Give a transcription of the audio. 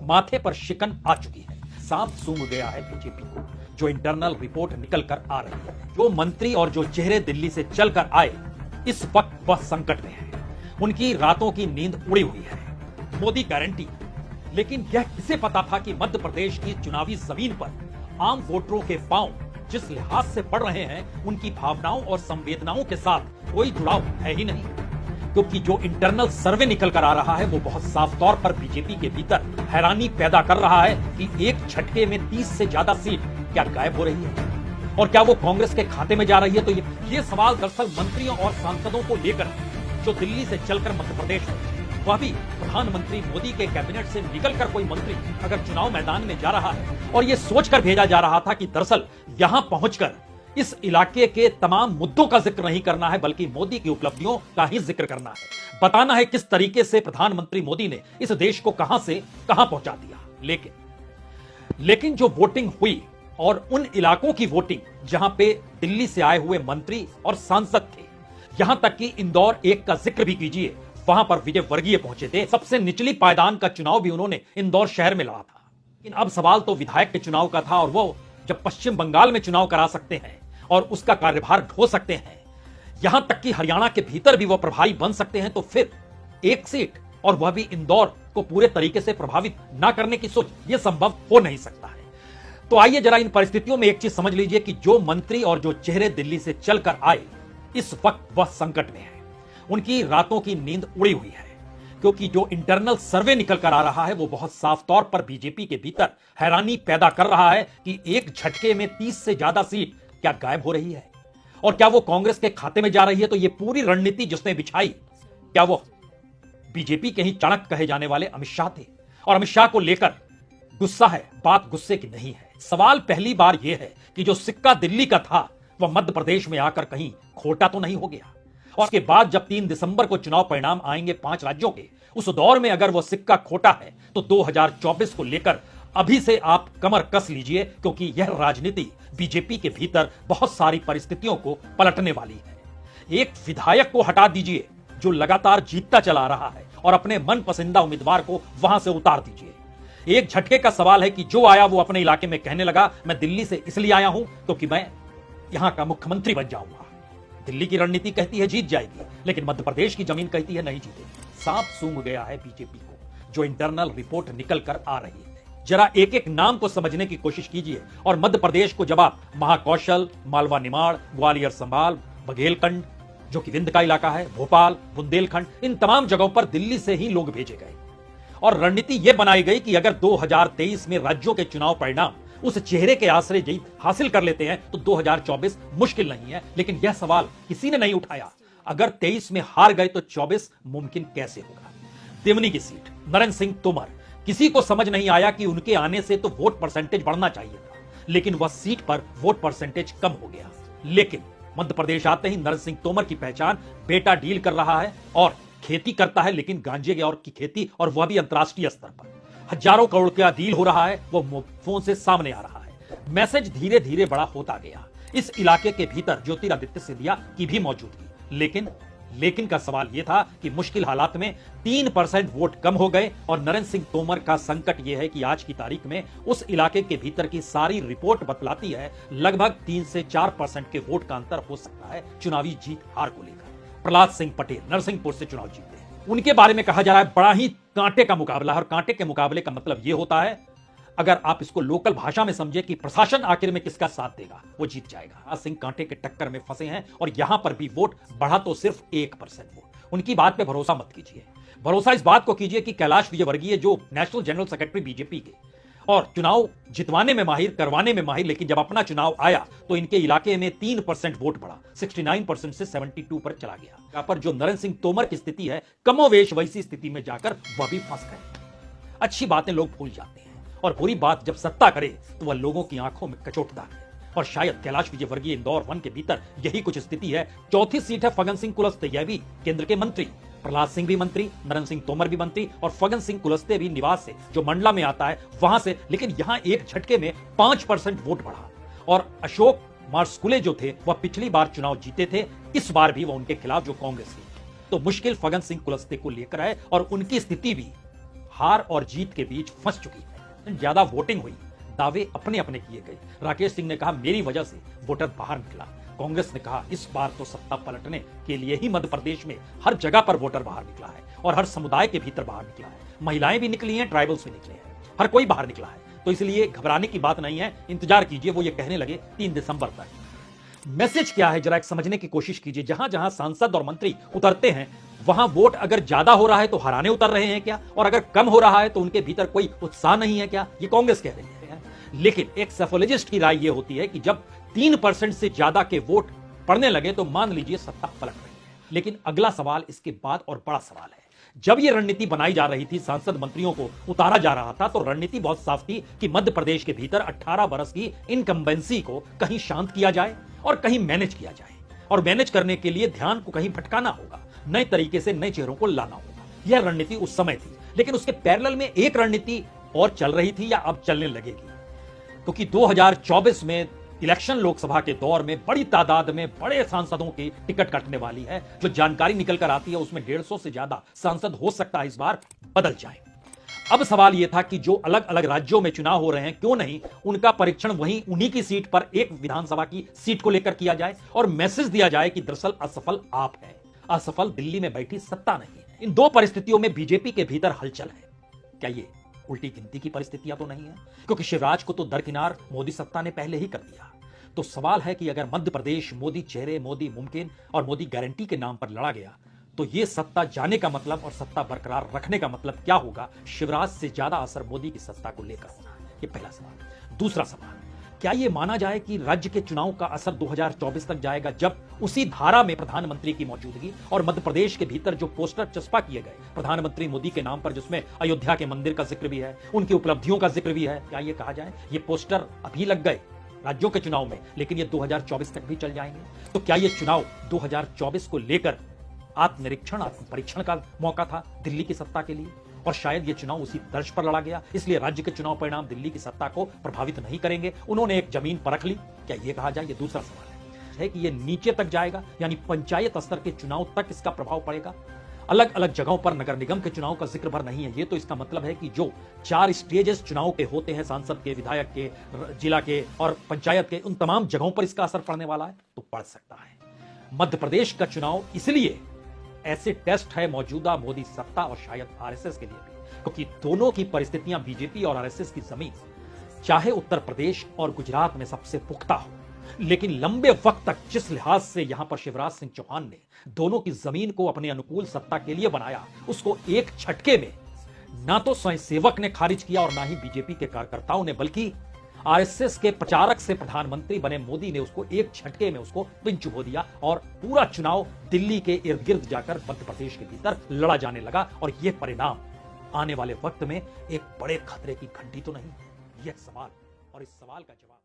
माथे पर शिकन आ चुकी है। सांप सूंघ गया है बीजेपी को, जो इंटरनल रिपोर्ट निकल कर आ रही है। जो मंत्री और जो चेहरे दिल्ली से चलकर आए, इस वक्त वह संकट में है। उनकी रातों की नींद उड़ी हुई है। मोदी गारंटी। लेकिन यह किसे पता था कि मध्य प्रदेश की चुनावी जमीन पर आम वोटरों के पांव जिस लिहाज से पड़ रहे हैं, उनकी भावनाओं और संवेदनाओं के साथ कोई जुड़ाव है ही नहीं। क्योंकि जो इंटरनल सर्वे निकल कर आ रहा है, वो बहुत साफ तौर पर बीजेपी के भीतर हैरानी पैदा कर रहा है कि एक झटके में 30 से ज्यादा सीट क्या गायब हो रही है, और क्या वो कांग्रेस के खाते में जा रही है। तो ये सवाल दरअसल मंत्रियों और सांसदों को लेकर जो दिल्ली से चलकर मध्य प्रदेश में, वह भी प्रधानमंत्री मोदी के कैबिनेट से निकलकर कोई मंत्री अगर चुनाव मैदान में जा रहा है और ये सोचकर भेजा जा रहा था कि दरअसल यहां पहुंचकर इस इलाके के तमाम मुद्दों का जिक्र नहीं करना है, बल्कि मोदी की उपलब्धियों का ही जिक्र करना है। बताना है किस तरीके से प्रधानमंत्री मोदी ने इस देश को कहां से कहां पहुंचा दिया। लेकिन जो वोटिंग हुई और उन इलाकों की वोटिंग जहां पे दिल्ली से आए हुए मंत्री और सांसद थे, यहां तक कि इंदौर एक का जिक्र भी कीजिए, वहां पर विजय वर्गीय पहुंचे थे। सबसे निचली पायदान का चुनाव भी उन्होंने इंदौर शहर में लड़ा था। लेकिन अब सवाल तो विधायक के चुनाव का था, और वो जब पश्चिम बंगाल में चुनाव करा सकते हैं और उसका कार्यभार ढो सकते हैं, यहां तक कि हरियाणा के भीतर भी वो प्रभारी बन सकते हैं, तो फिर एक सीट और वह भी इंदौर को पूरे तरीके से प्रभावित ना करने की सोच, यह संभव हो नहीं सकता है। तो आइए जरा इन परिस्थितियों में एक चीज समझ लीजिए कि जो मंत्री और जो चेहरे दिल्ली से चलकर आए, इस वक्त वह संकट में है। उनकी रातों की नींद उड़ी हुई है। क्योंकि जो इंटरनल सर्वे निकल कर आ रहा है, वो बहुत साफ तौर पर बीजेपी के भीतर हैरानी पैदा कर रहा है कि एक झटके में 30 से ज्यादा सीट क्या गायब हो रही है, और क्या वो कांग्रेस के खाते में जा रही है। तो ये पूरी रणनीति जिसने बिछाई, क्या वो बीजेपी के ही चाणक्य कहे जाने वाले अमित शाह थे, और अमित शाह को लेकर गुस्सा है। बात गुस्से की नहीं है। सवाल पहली बार यह है कि जो सिक्का दिल्ली का था, वह मध्य प्रदेश में आकर कहीं खोटा तो नहीं हो गया। और उसके बाद जब 3 दिसंबर को चुनाव परिणाम आएंगे 5 राज्यों के, उस दौर में अगर वो सिक्का खोटा है, तो 2024 को लेकर अभी से आप कमर कस लीजिए, क्योंकि यह राजनीति बीजेपी के भीतर बहुत सारी परिस्थितियों को पलटने वाली है। एक विधायक को हटा दीजिए जो लगातार जीतता चला रहा है, और अपने मन पसंदीदा उम्मीदवार को वहां से उतार दीजिए। एक झटके का सवाल है कि जो आया वो अपने इलाके में कहने लगा, मैं दिल्ली से इसलिए आया हूं क्योंकि मैं यहां का मुख्यमंत्री बन जाऊंगा। दिल्ली की रणनीति कहती है जीत जाएगी, लेकिन मध्य प्रदेश की जमीन कहती है नहीं जीतेगी। सांप सूंघ गया है बीजेपी को, जो इंटरनल रिपोर्ट निकल कर आ रही है। जरा एक एक नाम को समझने की कोशिश कीजिए, और मध्य प्रदेश को जब आप महाकौशल, मालवा निमाड़, ग्वालियर संभाल, बघेलखंड जो कि विंध्य का इलाका है, भोपाल, बुंदेलखंड, इन तमाम जगहों पर दिल्ली से ही लोग भेजे गए, और रणनीति यह बनाई गई कि अगर 2023 में राज्यों के चुनाव परिणाम उस चेहरे के आश्रय जीत हासिल कर लेते हैं, तो 2024 मुश्किल नहीं है। लेकिन यह सवाल किसी ने नहीं उठाया, अगर 23 में हार गए तो 24 मुमकिन कैसे होगा। देवनी की सीट, नरेंद्र सिंह तोमर, किसी को समझ नहीं आया कि उनके आने से तो वोट परसेंटेज बढ़ना चाहिए था, लेकिन वह सीट पर वोट परसेंटेज कम हो गया। लेकिन मध्य प्रदेश आते ही नरेंद्र सिंह तोमर की पहचान, बेटा डील कर रहा है और खेती करता है, लेकिन गांजे और की खेती, और वह भी अंतर्राष्ट्रीय स्तर पर। हजारों करोड़ का डील हो रहा है, वो फोन से सामने आ रहा है। मैसेज धीरे धीरे बड़ा होता गया। इस इलाके के भीतर ज्योतिरादित्य सिंधिया की भी मौजूदगी, लेकिन का सवाल यह था कि मुश्किल हालात में 3% वोट कम हो गए, और नरेंद्र सिंह तोमर का संकट यह है कि आज की तारीख में उस इलाके के भीतर की सारी रिपोर्ट बतलाती है लगभग 3 से 4% के वोट का अंतर हो सकता है चुनावी जीत हार को लेकर। प्रहलाद सिंह पटेल नरसिंहपुर से चुनाव जीते, उनके बारे में कहा जा रहा है बड़ा ही कांटे का मुकाबला है, और कांटे के मुकाबले का मतलब यह होता है, अगर आप इसको लोकल भाषा में समझे, कि प्रशासन आखिर में किसका साथ देगा, वो जीत जाएगा। आज सिंह कांटे के टक्कर में फंसे हैं, और यहां पर भी वोट बढ़ा तो सिर्फ 1% वोट। उनकी बात पे भरोसा मत कीजिए, भरोसा इस बात को कीजिए कि कैलाश विजयवर्गीय जो नेशनल जनरल सेक्रेटरी बीजेपी के, और चुनाव जितवाने में माहिर, करवाने में माहिर, लेकिन जब अपना चुनाव आया तो इनके इलाके में 3% वोट बढ़ा, 69% से 72 पर चला गया। यहाँ पर जो नरेंद्र सिंह तोमर की स्थिति है, कमोवेश वैसी स्थिति में जाकर वह भी फंस गए। अच्छी बातें लोग भूल जाते हैं, और बुरी बात जब सत्ता करे तो वह लोगों की आंखों में कचोटता है, और शायद कैलाश विजयवर्गीय इंदौर 1 के भीतर यही कुछ स्थिति है। चौथी सीट है फग्गन सिंह कुलस्ते, यह भी केंद्र के मंत्री, प्रहलाद सिंह भी मंत्री, नरेंद्र सिंह तोमर भी मंत्री, और फग्गन सिंह कुलस्ते भी निवास से, जो मंडला में आता है, वहां से। लेकिन यहां एक झटके में 5% वोट बढ़ा, और अशोक मार्सकुले जो थे वह पिछली बार चुनाव जीते थे, इस बार भी वह उनके खिलाफ जो कांग्रेस थी। तो मुश्किल फग्गन सिंह कुलस्ते को लेकर है, और उनकी स्थिति भी हार और जीत के बीच फंस चुकी है। ज्यादा वोटिंग हुई, दावे अपने अपने किए गए। राकेश सिंह ने कहा मेरी वजह से वोटर बाहर निकला। कांग्रेस ने कहा इस बार तो सत्ता पलटने के लिए ही मध्य प्रदेश में हर जगह पर वोटर बाहर निकला है और हर समुदाय के भीतर बाहर निकला है। महिलाएं भी निकली हैं, ट्राइबल्स भी निकले हैं, हर कोई बाहर निकला है। तो इसलिए घबराने की बात नहीं है, इंतजार कीजिए। वो ये कहने लगे 3 दिसंबर तक। मैसेज क्या है जरा एक समझने की कोशिश कीजिए। जहां जहां सांसद और मंत्री उतरते हैं वहां वोट अगर ज्यादा हो रहा है तो हराने उतर रहे हैं क्या, और अगर कम हो रहा है तो उनके भीतर कोई उत्साह नहीं है क्या, ये कांग्रेस कह रही है। लेकिन एक सैफोलॉजिस्ट की राय यह होती है कि जब 3% से ज्यादा के वोट पड़ने लगे तो मान लीजिए सत्ता पलट रही है। लेकिन अगला सवाल इसके बाद और बड़ा सवाल है। जब यह रणनीति बनाई जा रही थी, सांसद मंत्रियों को उतारा जा रहा था, तो रणनीति बहुत साफ थी कि मध्य प्रदेश के भीतर 18 वर्ष की इनकम्बेंसी को कहीं शांत किया जाए और कहीं मैनेज किया जाए, और मैनेज करने के लिए ध्यान को कहीं भटकाना होगा, नए तरीके से नए चेहरों को लाना होगा। यह रणनीति उस समय थी। लेकिन उसके पैरेलल में एक रणनीति और चल रही थी या अब चलने लगेगी, क्योंकि 2024 में इलेक्शन लोकसभा के दौर में बड़ी तादाद में बड़े सांसदों की टिकट कटने वाली है। जो जानकारी निकल कर आती है उसमें 150 से ज्यादा सांसद हो सकता है इस बार बदल जाए। अब सवाल यह था कि जो अलग अलग राज्यों में चुनाव हो रहे हैं, क्यों नहीं उनका परीक्षण वहीं उन्हीं की सीट पर एक विधानसभा की सीट को लेकर किया जाए और मैसेज दिया जाए कि दरअसल असफल आप हैं, असफल दिल्ली में बैठी सत्ता नहीं है। इन दो परिस्थितियों में बीजेपी के भीतर हलचल है। क्या ये उल्टी गिनती की परिस्थितियां तो नहीं है? क्योंकि शिवराज को तो दरकिनार मोदी सत्ता ने पहले ही कर दिया। तो सवाल है कि अगर मध्य प्रदेश मोदी चेहरे, मोदी मुमकिन और मोदी गारंटी के नाम पर लड़ा गया तो ये सत्ता जाने का मतलब और सत्ता बरकरार रखने का मतलब क्या होगा? शिवराज से ज्यादा असर मोदी की सत्ता को लेकर होना है। ये पहला सवाल। दूसरा सवाल, क्या यह माना जाए कि राज्य के चुनाव का असर 2024 तक जाएगा, जब उसी धारा में प्रधानमंत्री की मौजूदगी और मध्य प्रदेश के भीतर जो पोस्टर चस्पा किए गए प्रधानमंत्री मोदी के नाम पर, जिसमें अयोध्या के मंदिर का जिक्र भी है, उनकी उपलब्धियों का जिक्र भी है, क्या यह कहा जाए ये पोस्टर अभी लग गए राज्यों के चुनाव में, लेकिन ये 2024 तक भी चल जाएंगे? तो क्या ये चुनाव 2024 को लेकर आत्मनिरीक्षण, आत्म परीक्षण का मौका था दिल्ली की सत्ता के लिए? और शायद ये चुनाव उसी तर्ज पर लड़ा गया, इसलिए राज्य के चुनाव परिणाम दिल्ली की सत्ता को प्रभावित नहीं करेंगे, उन्होंने एक जमीन परख ली। क्या ये कहा जाए? ये दूसरा सवाल है कि ये नीचे तक जाएगा, यानी पंचायत स्तर के चुनाव तक इसका प्रभाव पड़ेगा। अलग अलग जगहों पर नगर निगम के चुनाव का जिक्र भर नहीं है। ये तो इसका मतलब है कि जो 4 स्टेजेस चुनाव के होते हैं, सांसद के, विधायक के, जिला के और पंचायत के, उन तमाम जगहों पर इसका असर पड़ने वाला है, तो पड़ सकता है। मध्य प्रदेश का चुनाव इसलिए ऐसे टेस्ट है मौजूदा मोदी सत्ता और शायद आरएसएस के लिए भी, क्योंकि दोनों की परिस्थितियां बीजेपी और आरएसएस की जमीन चाहे उत्तर प्रदेश और गुजरात में सबसे पुख्ता हो, लेकिन लंबे वक्त तक जिस लिहाज से यहां पर शिवराज सिंह चौहान ने दोनों की जमीन को अपने अनुकूल सत्ता के लिए बनाया, उसको एक झटके में ना तो स्वयं सेवक ने खारिज किया और ना ही बीजेपी के कार्यकर्ताओं ने, बल्कि आरएसएस के प्रचारक से प्रधानमंत्री बने मोदी ने उसको एक झटके में उसको पिंच हो दिया और पूरा चुनाव दिल्ली के इर्द गिर्द जाकर मध्य प्रदेश के भीतर लड़ा जाने लगा। और यह परिणाम आने वाले वक्त में एक बड़े खतरे की घंटी तो नहीं? यह सवाल, और इस सवाल का जवाब